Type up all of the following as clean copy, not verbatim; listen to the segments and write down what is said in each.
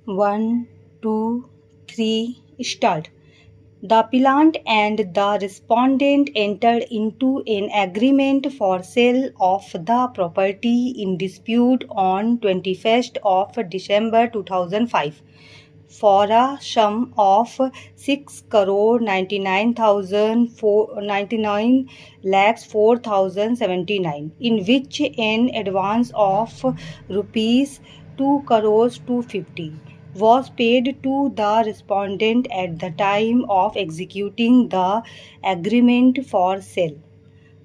One, two, three, start. The appellant and the respondent entered into an agreement for sale of the property in dispute on 21st of December 2005 for a sum of 6 crore 99 lakhs 4,079, in which an advance of rupees 2 crores 250 was paid to the respondent at the time of executing the agreement for sale.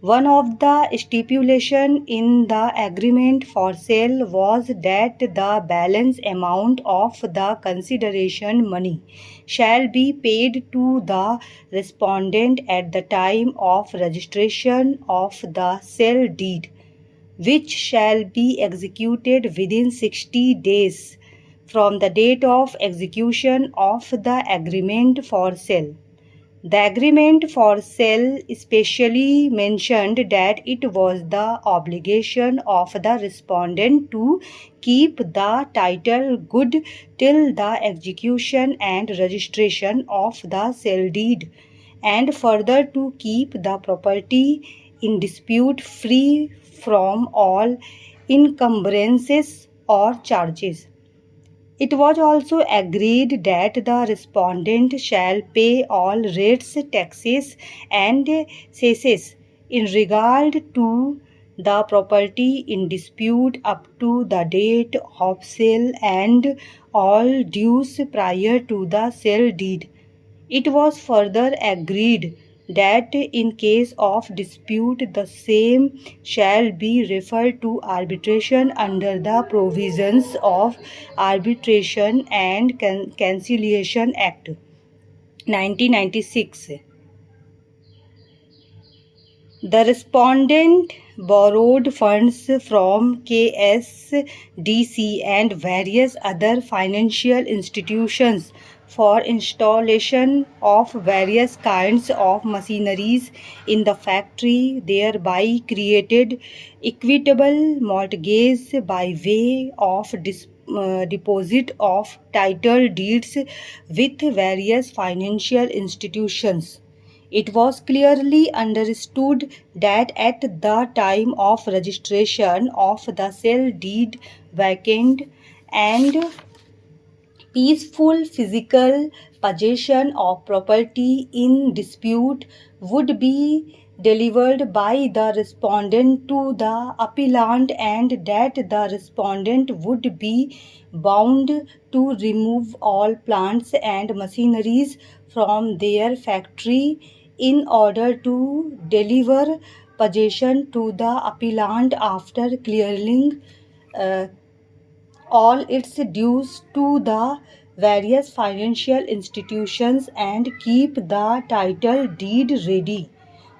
One of the stipulations in the agreement for sale was that the balance amount of the consideration money shall be paid to the respondent at the time of registration of the sale deed, which shall be executed within 60 days from the date of execution of the agreement for sale. The agreement for sale specially mentioned that it was the obligation of the respondent to keep the title good till the execution and registration of the sale deed, and further to keep the property in dispute free from all encumbrances or charges. It was also agreed that the respondent shall pay all rates, taxes, and cesses in regard to the property in dispute up to the date of sale and all dues prior to the sale deed. It was further agreed that in case of dispute the same shall be referred to arbitration under the provisions of Arbitration and Conciliation Act 1996. The respondent borrowed funds from KSDC and various other financial institutions for installation of various kinds of machineries in the factory, thereby created equitable mortgage by way of deposit of title deeds with various financial institutions. It was clearly understood that at the time of registration of the sale deed, vacant and peaceful physical possession of property in dispute would be delivered by the respondent to the appellant, and that the respondent would be bound to remove all plants and machineries from their factory in order to deliver possession to the appellant after clearing uh, all its dues to the various financial institutions and keep the title deed ready.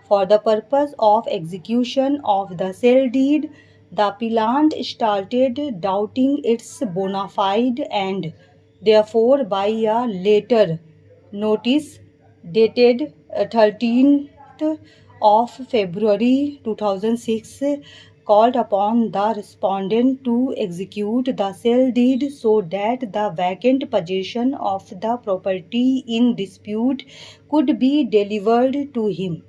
For the purpose of execution of the sale deed, the appellant started doubting its bona fide, and therefore by a later notice dated 13th of February 2006 called upon the respondent to execute the sale deed so that the vacant possession of the property in dispute could be delivered to him.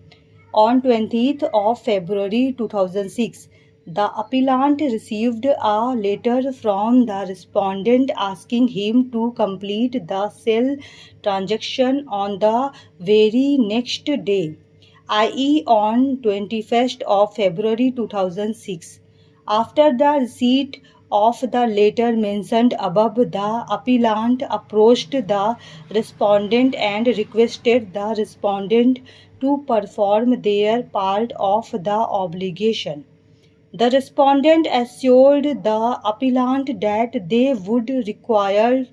On 20th of February 2006, the appellant received a letter from the respondent asking him to complete the sale transaction on the very next day, i.e. on 21st of February 2006. After the receipt of the letter mentioned above, the appellant approached the respondent and requested the respondent to perform their part of the obligation. The respondent assured the appellant that they would require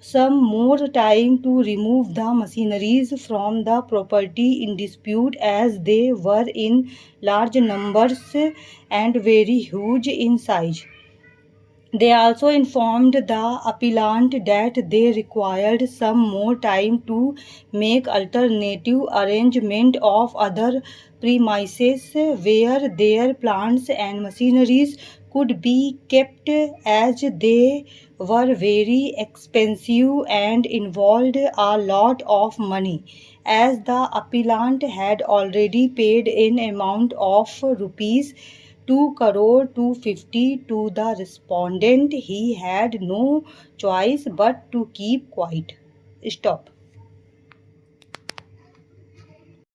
some more time to remove the machineries from the property in dispute as they were in large numbers and very huge in size. They also informed the appellant that they required some more time to make alternative arrangement of other premises where their plants and machineries could be kept, as they were very expensive and involved a lot of money. As the appellant had already paid an amount of rupees 2 crore 250 to the respondent, he had no choice but to keep quiet. Stop.